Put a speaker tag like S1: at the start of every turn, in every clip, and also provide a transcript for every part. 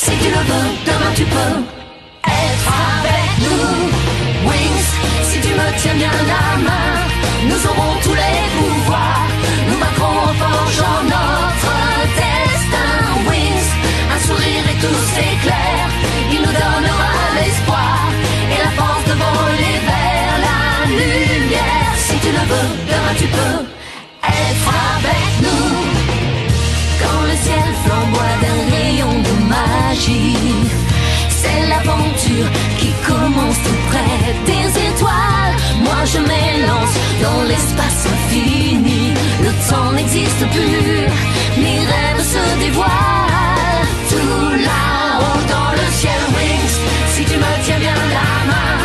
S1: Si tu le veux, demain tu peux être avec nous. Wings, si tu me tiens bien la main, nous aurons tous les pouvoirs. Nous vaincrons en forgeant notre destin. Wings, un sourire et tout s'éclaire. Il nous donnera l'espoir et la force de voler vers la lumière. Si tu le veux, demain tu peux être avec nous. Quand le ciel flamboie d'un rayon de magie, c'est l'aventure qui commence tout près des étoiles. Moi je m'élance dans l'espace infini. Le temps n'existe plus, mes rêves se dévoilent. Tout là-haut dans le ciel, Wings, si tu me tiens bien la main,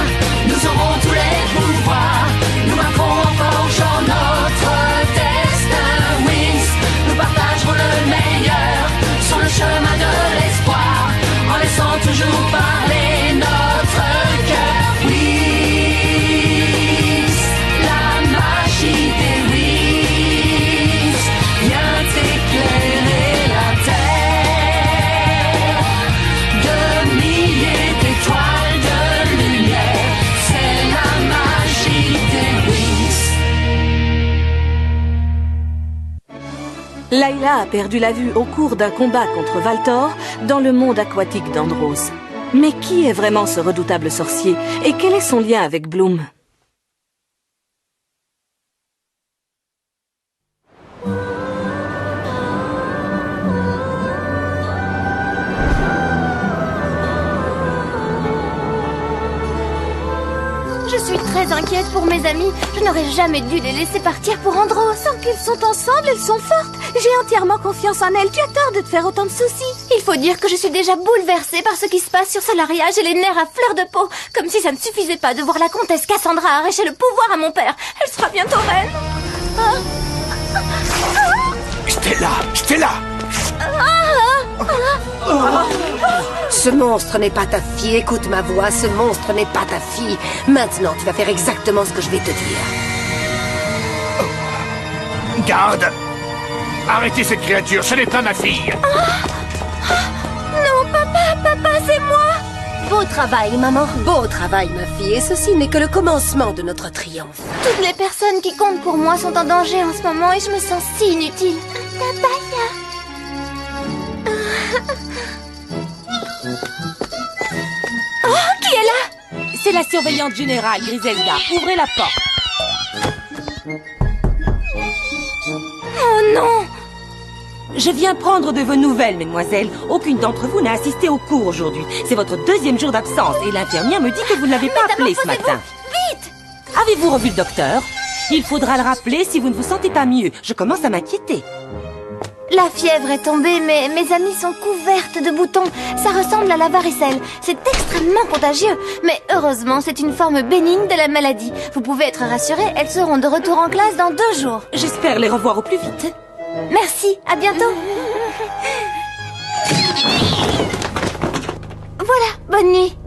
S1: nous aurons tous les pouvoirs. Nous vaincrons en forgeant notre destin. Wings, nous partagerons le meilleur sur le chemin de l'espoir, en laissant toujours parler notre cœur. Wings, la magie des Wings vient éclairer la terre de milliers d'étoiles de lumière. C'est la magie des Wings.
S2: Layla a perdu la vue au cours d'un combat contre Valtor dans le monde aquatique d'Andros. Mais qui est vraiment ce redoutable sorcier et quel est son lien avec Bloom?
S3: Je suis très inquiète pour mes amis. Je n'aurais jamais dû les laisser partir pour Andros. Tant qu'ils sont ensemble, elles sont fortes. J'ai entièrement confiance en elles. Tu as tort de te faire autant de soucis. Il faut dire que je suis déjà bouleversée par ce qui se passe sur Solaria. J'ai les nerfs à fleur de peau. Comme si ça ne suffisait pas de voir la comtesse Cassandra arracher le pouvoir à mon père. Elle sera bientôt reine.
S4: Stella!
S5: Ce monstre n'est pas ta fille, écoute ma voix, ce monstre n'est pas ta fille. Maintenant, tu vas faire exactement ce que je vais te dire.
S4: Garde! Arrêtez cette créature, ce n'est pas ma fille!
S3: Non, papa, c'est moi.
S5: Beau travail, maman, beau travail, ma fille. Et ceci n'est que le commencement de notre triomphe.
S3: Toutes les personnes qui comptent pour moi sont en danger en ce moment et je me sens si inutile. Tabaya. Oh, qui est là?
S6: C'est la surveillante générale, Griselda. Ouvrez la porte.
S3: Oh non!
S6: Je viens prendre de vos nouvelles, mesdemoiselles. Aucune d'entre vous n'a assisté au cours aujourd'hui. C'est votre deuxième jour d'absence et l'infirmière me dit que vous ne l'avez pas appelé ce matin.
S3: Vite!
S6: Avez-vous revu le docteur? Il faudra le rappeler si vous ne vous sentez pas mieux. Je commence à m'inquiéter.
S3: La fièvre est tombée, mais mes amies sont couvertes de boutons. Ça ressemble à la varicelle. C'est extrêmement contagieux. Mais heureusement, c'est une forme bénigne de la maladie. Vous pouvez être rassurés, elles seront de retour en classe dans 2 jours.
S6: J'espère les revoir au plus vite.
S3: Merci, à bientôt. Voilà, bonne nuit.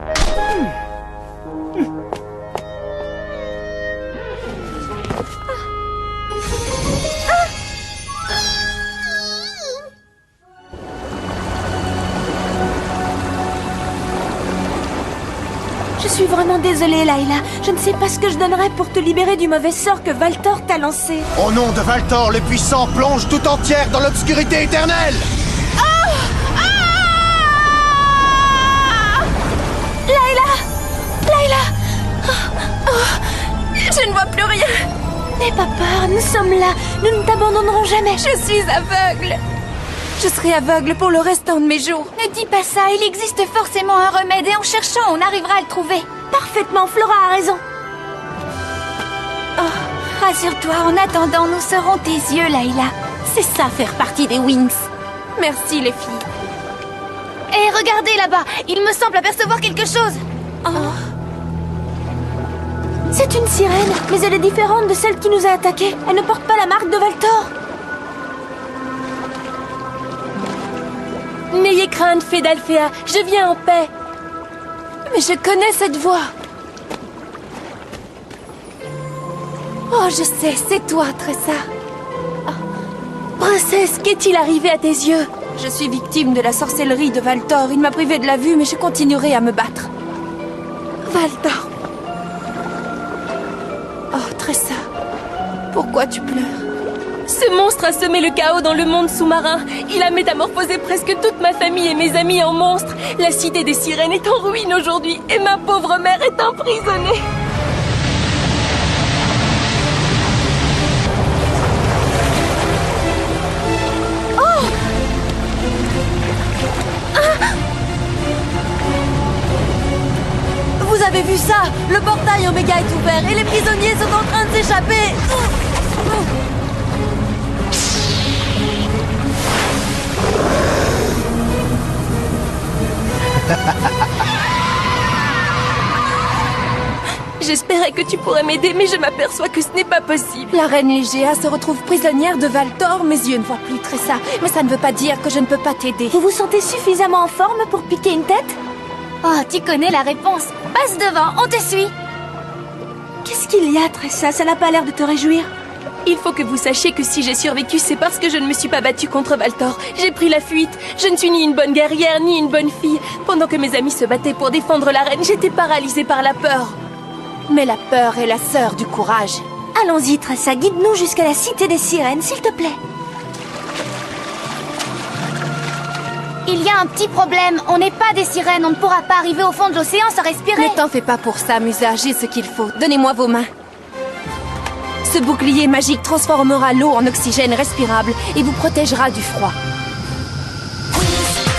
S3: Je suis vraiment désolée, Layla. Je ne sais pas ce que je donnerais pour te libérer du mauvais sort que Valtor t'a lancé.
S7: Au nom de Valtor, le puissant plonge tout entière dans l'obscurité éternelle.
S3: Layla! Je ne vois plus rien. N'aie pas peur, nous sommes là. Nous ne t'abandonnerons jamais. Je suis aveugle. Je serai aveugle pour le restant de mes jours. Ne dis pas ça, il existe forcément un remède et en cherchant, on arrivera à le trouver. Parfaitement, Flora a raison. Oh, rassure-toi, en attendant, nous serons tes yeux, Layla. C'est ça, faire partie des Wings. Merci, les filles. Et regardez là-bas, il me semble apercevoir quelque chose. Oh. C'est une sirène, mais elle est différente de celle qui nous a attaqués. Elle ne porte pas la marque de Valtor.
S8: N'ayez crainte, fée d'Alphéa, je viens en paix. Mais je connais cette voix. Oh, je sais, c'est toi, Tressa. Oh. Princesse, qu'est-il arrivé à tes yeux? Je suis victime de la sorcellerie de Valtor. Il m'a privé de la vue, mais je continuerai à me battre. Valtor. Oh, Tressa. Pourquoi tu pleures?
S9: Ce monstre a semé le chaos dans le monde sous-marin. Il a métamorphosé presque toute ma famille et mes amis en monstres. La cité des sirènes est en ruine aujourd'hui et ma pauvre mère est emprisonnée.
S8: Oh! Vous avez vu ça? Le portail Oméga est ouvert et les prisonniers sont en train de s'échapper.
S9: J'espérais que tu pourrais m'aider, mais je m'aperçois que ce n'est pas possible.
S8: La reine Ligea se retrouve prisonnière de Valtor. Mes yeux ne voient plus Tressa, mais ça ne veut pas dire que je ne peux pas t'aider.
S3: Vous vous sentez suffisamment en forme pour piquer une tête? Oh, tu connais la réponse. Passe devant, on te suit.
S2: Qu'est-ce qu'il y a, Tressa? Ça n'a pas l'air de te réjouir.
S9: Il faut que vous sachiez que si j'ai survécu, c'est parce que je ne me suis pas battue contre Valtor. J'ai pris la fuite. Je ne suis ni une bonne guerrière, ni une bonne fille. Pendant que mes amis se battaient pour défendre la reine, j'étais paralysée par la peur.
S8: Mais la peur est la sœur du courage.
S3: Allons-y, Tressa, guide-nous jusqu'à la cité des sirènes, s'il te plaît. Il y a un petit problème. On n'est pas des sirènes. On ne pourra pas arriver au fond de l'océan sans respirer.
S8: Ne t'en fais pas pour ça, Musa. J'ai ce qu'il faut. Donnez-moi vos mains. Ce bouclier magique transformera l'eau en oxygène respirable et vous protégera du froid.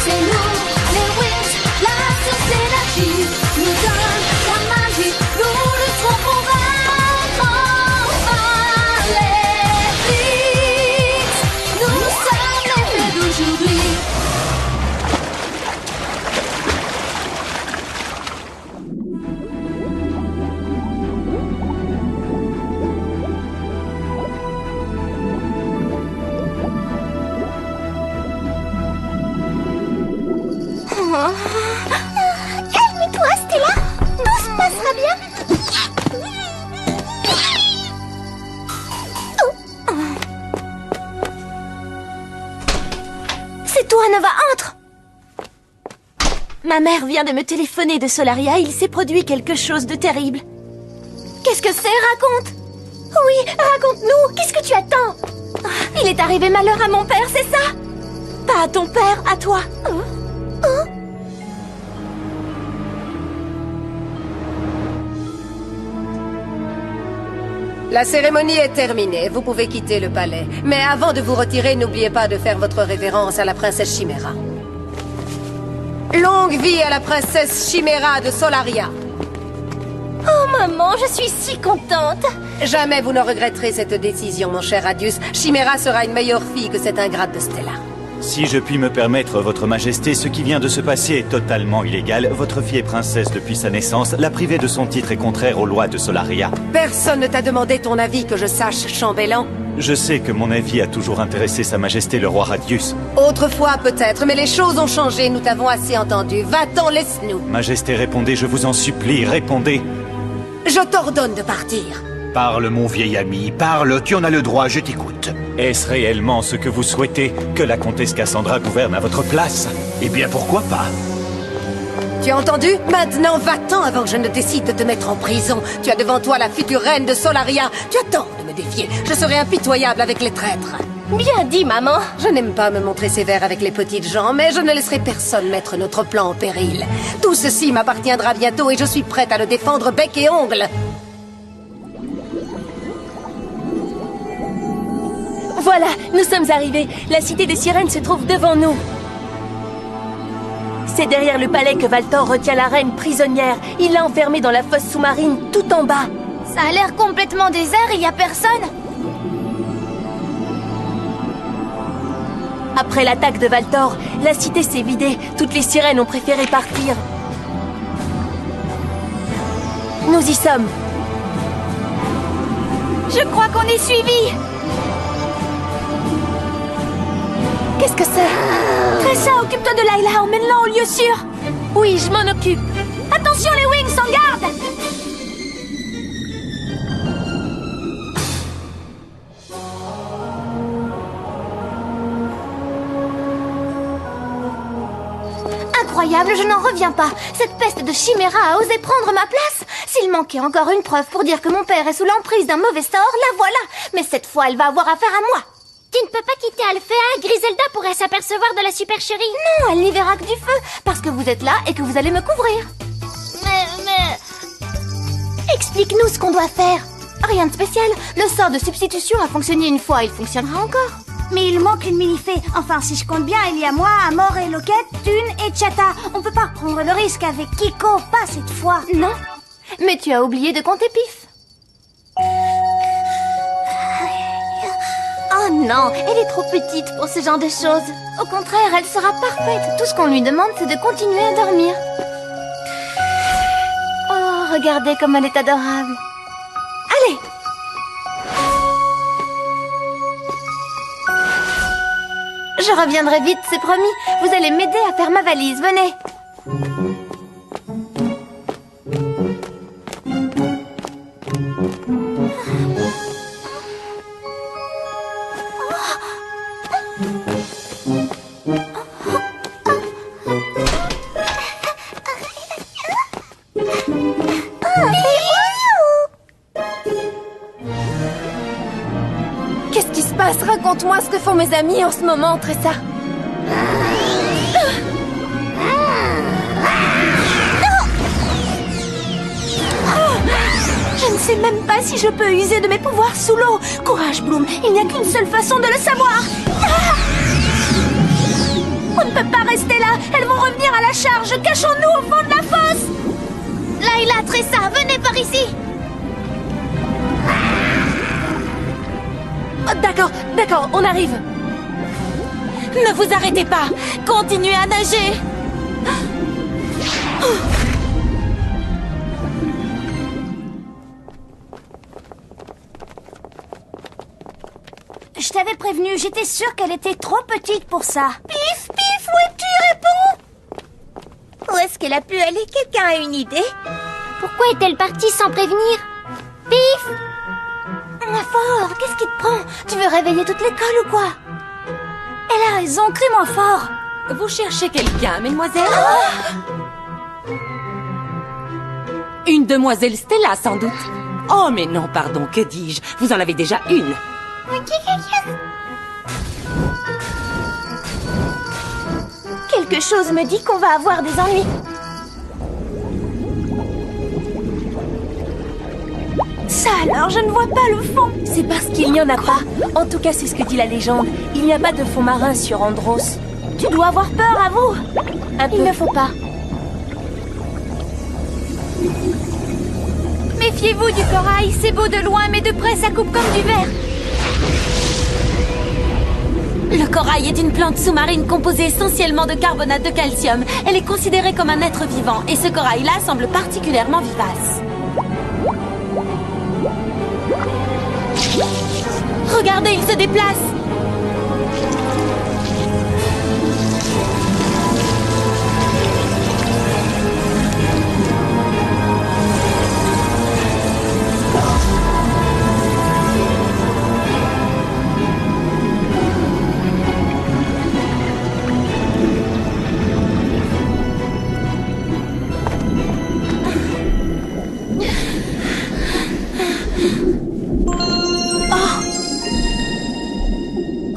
S1: C'est nous, les Wings, la source d'énergie nous donne la magie, nous lutterons pour vaincre enfin les Wings. Nous sommes les faits d'aujourd'hui.
S3: Calme-toi, Stella. Tout se passera bien. C'est toi, Nova, entre. Ma mère vient de me téléphoner de Solaria. Il s'est produit quelque chose de terrible. Qu'est-ce que c'est? Raconte. Oui, raconte-nous. Qu'est-ce que tu attends? Il est arrivé malheur à mon père, c'est ça? Pas à ton père, à toi.
S5: La cérémonie est terminée, vous pouvez quitter le palais. Mais avant de vous retirer, n'oubliez pas de faire votre révérence à la princesse Chimera. Longue vie à la princesse Chimera de Solaria.
S3: Oh maman, je suis si contente.
S5: Jamais vous ne regretterez cette décision, mon cher Radius. Chimera sera une meilleure fille que cette ingrate de Stella.
S10: Si je puis me permettre, votre majesté, ce qui vient de se passer est totalement illégal. Votre fille est princesse depuis sa naissance. La priver de son titre est contraire aux lois de Solaria.
S5: Personne ne t'a demandé ton avis que je sache, chambellan.
S10: Je sais que mon avis a toujours intéressé sa majesté le roi Radius.
S5: Autrefois peut-être, mais les choses ont changé, nous t'avons assez entendu. Va-t'en, laisse-nous.
S10: Majesté, répondez, je vous en supplie, répondez.
S5: Je t'ordonne de partir.
S4: Parle, mon vieil ami, parle, tu en as le droit, je t'écoute.
S10: Est-ce réellement ce que vous souhaitez, que la comtesse Cassandra gouverne à votre place?
S4: Eh bien, pourquoi pas?
S5: Tu as entendu? Maintenant, va-t'en avant que je ne décide de te mettre en prison. Tu as devant toi la future reine de Solaria. Tu attends de me défier. Je serai impitoyable avec les traîtres.
S3: Bien dit, maman.
S5: Je n'aime pas me montrer sévère avec les petites gens, mais je ne laisserai personne mettre notre plan en péril. Tout ceci m'appartiendra bientôt et je suis prête à le défendre bec et ongle.
S9: Voilà, nous sommes arrivés. La cité des sirènes se trouve devant nous. C'est derrière le palais que Valtor retient la reine prisonnière. Il l'a enfermée dans la fosse sous-marine, tout en bas.
S3: Ça a l'air complètement désert, il y a personne.
S9: Après l'attaque de Valtor, la cité s'est vidée. Toutes les sirènes ont préféré partir. Nous y sommes.
S3: Je crois qu'on est suivis. Qu'est-ce que c'est? Tressa, occupe-toi de Layla, emmène-la au lieu sûr.
S9: Oui, je m'en occupe.
S3: Attention les Wings, en garde. Incroyable, je n'en reviens pas. Cette peste de chiméra a osé prendre ma place. S'il manquait encore une preuve pour dire que mon père est sous l'emprise d'un mauvais sort, la voilà. Mais cette fois, elle va avoir affaire à moi.
S11: Tu ne peux pas quitter Alphéa. Griselda pourrait s'apercevoir de la supercherie.
S3: Non, elle n'y verra que du feu, parce que vous êtes là et que vous allez me couvrir.
S11: Mais...
S3: Explique-nous ce qu'on doit faire. Rien de spécial. Le sort de substitution a fonctionné une fois, il fonctionnera encore.
S12: Mais il manque une mini-fée. Enfin, si je compte bien, il y a moi, Amor et Loquette, Thune et Chata. On peut pas prendre le risque avec Kiko, pas cette fois.
S3: Non, mais tu as oublié de compter Pif. Oh non, elle est trop petite pour ce genre de choses. Au contraire, elle sera parfaite. Tout ce qu'on lui demande, c'est de continuer à dormir. Oh, regardez comme elle est adorable. Allez! Je reviendrai vite, c'est promis. Vous allez m'aider à faire ma valise, venez.
S8: Qu'est-ce qui se passe? Raconte-moi ce que font mes amis en ce moment, Tressa.
S12: Je ne sais même pas si je peux user de mes pouvoirs sous l'eau. Courage, Bloom, il n'y a qu'une seule façon de le savoir. On ne peut pas rester là. Elles vont revenir à la charge. Cachons-nous au fond de la fosse.
S11: Layla, Tressa, venez par ici.
S6: Oh, d'accord, on arrive. Ne vous arrêtez pas. Continuez à nager.
S12: Je t'avais prévenu, j'étais sûre qu'elle était trop petite pour ça.
S11: Pif, Pif, où es-tu? Réponds. Où est-ce qu'elle a pu aller? Quelqu'un a une idée? Pourquoi est-elle partie sans prévenir? Pif!
S3: Fort, qu'est-ce qui te prend? Tu veux réveiller toute l'école ou quoi?
S12: Elle a raison, crie-moi fort.
S6: Vous cherchez quelqu'un, mesdemoiselles? Une demoiselle Stella, sans doute. Oh, mais non, pardon, que dis-je? Vous en avez déjà une.
S3: Quelque chose me dit qu'on va avoir des ennuis.
S12: Ça alors, je ne vois pas le fond.
S9: C'est parce qu'il n'y en a pas. En tout cas, c'est ce que dit la légende. Il n'y a pas de fond marin sur Andros.
S3: Tu dois avoir peur, avoue.
S9: Un peu.
S3: Il ne faut pas. Méfiez-vous du corail. C'est beau de loin, mais de près, ça coupe comme du verre.
S6: Le corail est une plante sous-marine composée essentiellement de carbonate de calcium. Elle est considérée comme un être vivant, et ce corail-là semble particulièrement vivace. Regardez, il se déplace!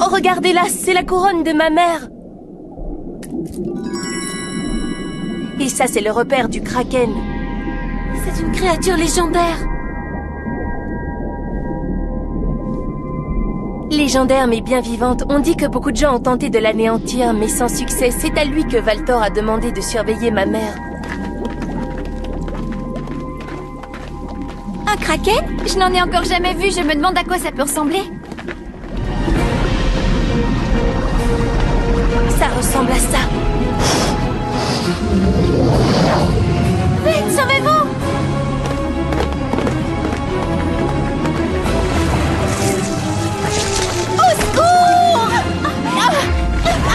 S9: Regardez là, c'est la couronne de ma mère. Et ça, c'est le repère du Kraken.
S6: C'est une créature légendaire.
S9: Légendaire mais bien vivante, on dit que beaucoup de gens ont tenté de l'anéantir, mais sans succès. C'est à lui que Valtor a demandé de surveiller ma mère.
S3: Un Kraken? Je n'en ai encore jamais vu, je me demande à quoi ça peut ressembler.
S9: Ça ressemble à ça.
S3: Vite, sauvez-vous! Au secours!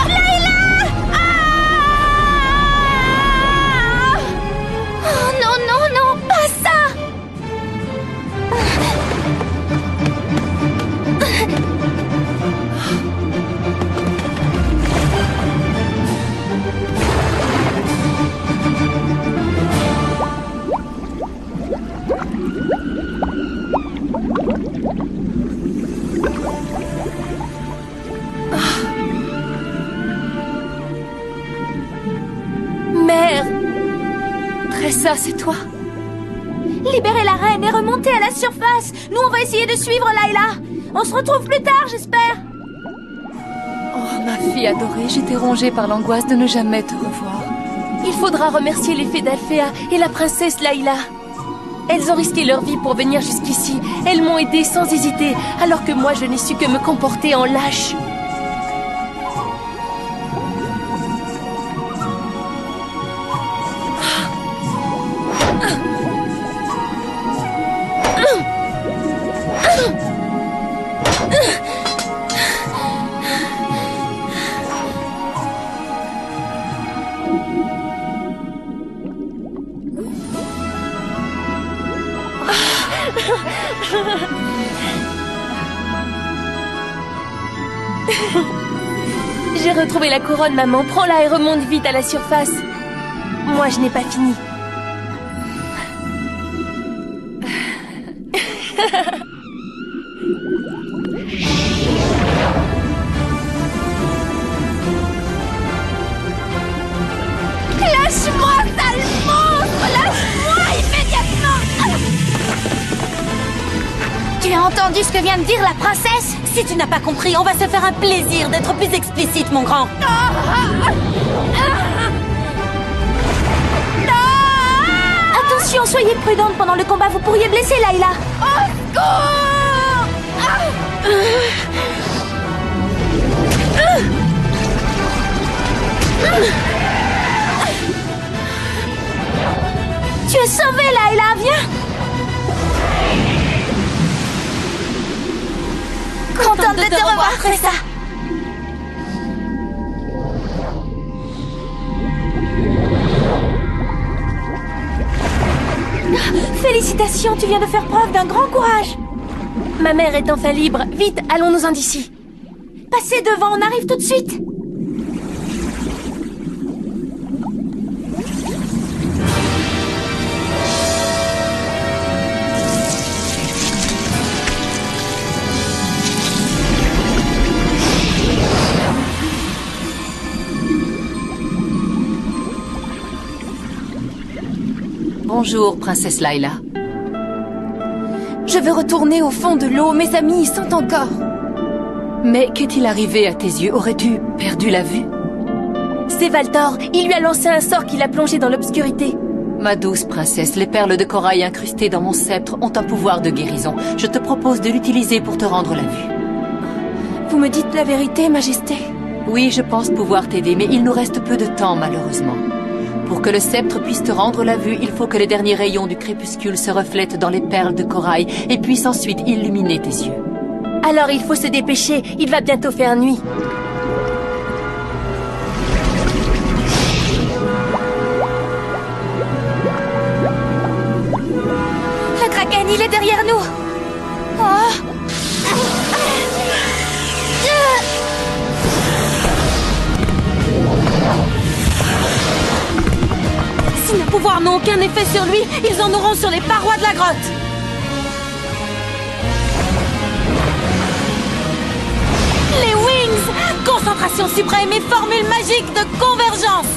S3: Layla! Oh non, non, non, pas ça!
S9: Mère! Tressa, c'est toi?
S3: Libérez la reine et remontez à la surface. Nous, on va essayer de suivre Layla. On se retrouve plus tard, j'espère.
S9: Oh, ma fille adorée, j'étais rongée par l'angoisse de ne jamais te revoir. Il faudra remercier les fées d'Alphéa et la princesse Layla. Elles ont risqué leur vie pour venir jusqu'ici. Elles m'ont aidée sans hésiter, alors que moi, je n'ai su que me comporter en lâche. J'ai retrouvé la couronne, maman. Prends-la et remonte vite à la surface. Moi, je n'ai pas fini.
S3: Lâche-moi, sale monstre! Lâche-moi immédiatement! Tu as entendu ce que vient de dire la princesse?
S8: Si tu n'as pas compris, on va se faire un plaisir d'être plus explicite, mon grand.
S3: Attention, soyez prudente pendant le combat, vous pourriez blesser Layla. Au secours! Tu es sauvée, Layla, viens! Contente de te revoir, Tressa. Félicitations, tu viens de faire preuve d'un grand courage.
S9: Ma mère est enfin libre. Vite, allons-nous-en d'ici.
S3: Passez devant, on arrive tout de suite.
S8: Bonjour, princesse Layla.
S9: Je veux retourner au fond de l'eau. Mes amis y sont encore.
S8: Mais qu'est-il arrivé à tes yeux? Aurais-tu perdu la vue?
S9: C'est Valtor. Il lui a lancé un sort qui l'a plongé dans l'obscurité.
S8: Ma douce princesse, les perles de corail incrustées dans mon sceptre ont un pouvoir de guérison. Je te propose de l'utiliser pour te rendre la vue.
S9: Vous me dites la vérité, Majesté?
S8: Oui, je pense pouvoir t'aider, mais il nous reste peu de temps, malheureusement. Pour que le sceptre puisse te rendre la vue, il faut que les derniers rayons du crépuscule se reflètent dans les perles de corail et puissent ensuite illuminer tes yeux.
S9: Alors il faut se dépêcher, il va bientôt faire nuit.
S3: Le Kraken, il est derrière nous. Oh.
S8: Si nos pouvoirs n'ont aucun effet sur lui, ils en auront sur les parois de la grotte. Les Wings! Concentration suprême et formule magique de convergence.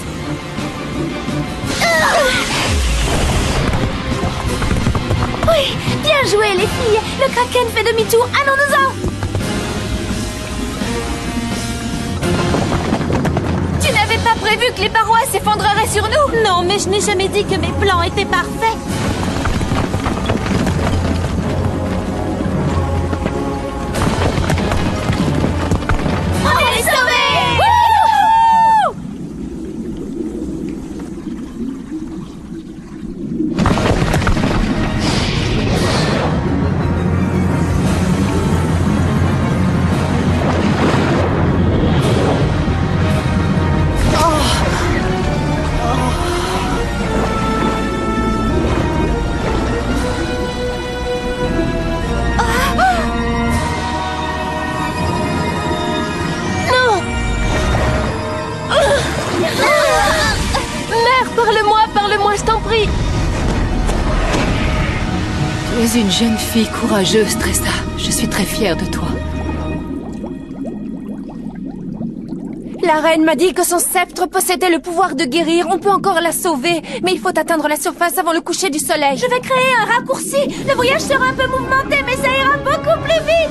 S3: Oui, bien joué les filles. Le Kraken fait demi-tour, allons-nous-en. Tu n'avais pas prévu que les parois s'effondreraient sur nous?
S8: Non, mais je n'ai jamais dit que mes plans étaient parfaits.
S3: On est sauvés!
S9: Parle-moi, je t'en prie.
S8: Tu es une jeune fille courageuse, Tressa. Je suis très fière de toi.
S9: La reine m'a dit que son sceptre possédait le pouvoir de guérir. On peut encore la sauver, mais il faut atteindre la surface avant le coucher du soleil.
S12: Je vais créer un raccourci. Le voyage sera un peu mouvementé, mais ça ira beaucoup plus vite.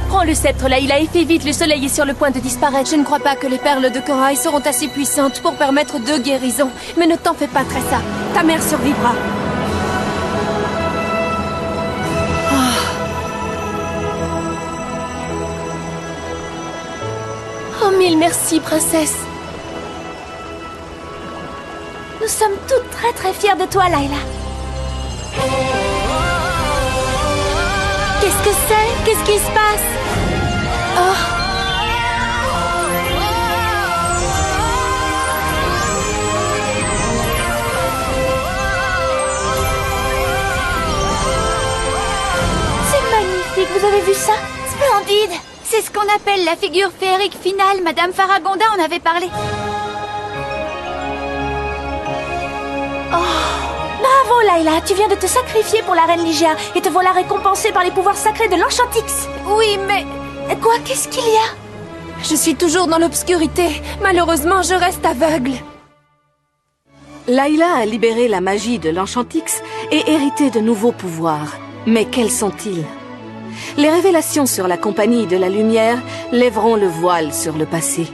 S9: Prends le sceptre, Layla, et fais vite, le soleil est sur le point de disparaître. Je ne crois pas que les perles de corail seront assez puissantes pour permettre 2 guérisons. Mais ne t'en fais pas, Tressa. Ta mère survivra. Oh, mille merci, princesse.
S12: Nous sommes toutes très très fières de toi, Layla.
S9: Qu'est-ce que c'est? Qu'est-ce qui se passe? Oh.
S12: C'est magnifique, vous avez vu ça?
S11: Splendide. C'est ce qu'on appelle la figure féerique finale. Madame Faragonda en avait parlé.
S12: Bravo, Layla, tu viens de te sacrifier pour la reine Ligia et te voilà récompensée par les pouvoirs sacrés de l'Enchantix.
S9: Oui, mais...
S12: Quoi? Qu'est-ce qu'il y a?
S9: Je suis toujours dans l'obscurité. Malheureusement, je reste aveugle.
S2: Layla a libéré la magie de l'Enchantix et hérité de nouveaux pouvoirs. Mais quels sont-ils? Les révélations sur la Compagnie de la Lumière lèveront le voile sur le passé.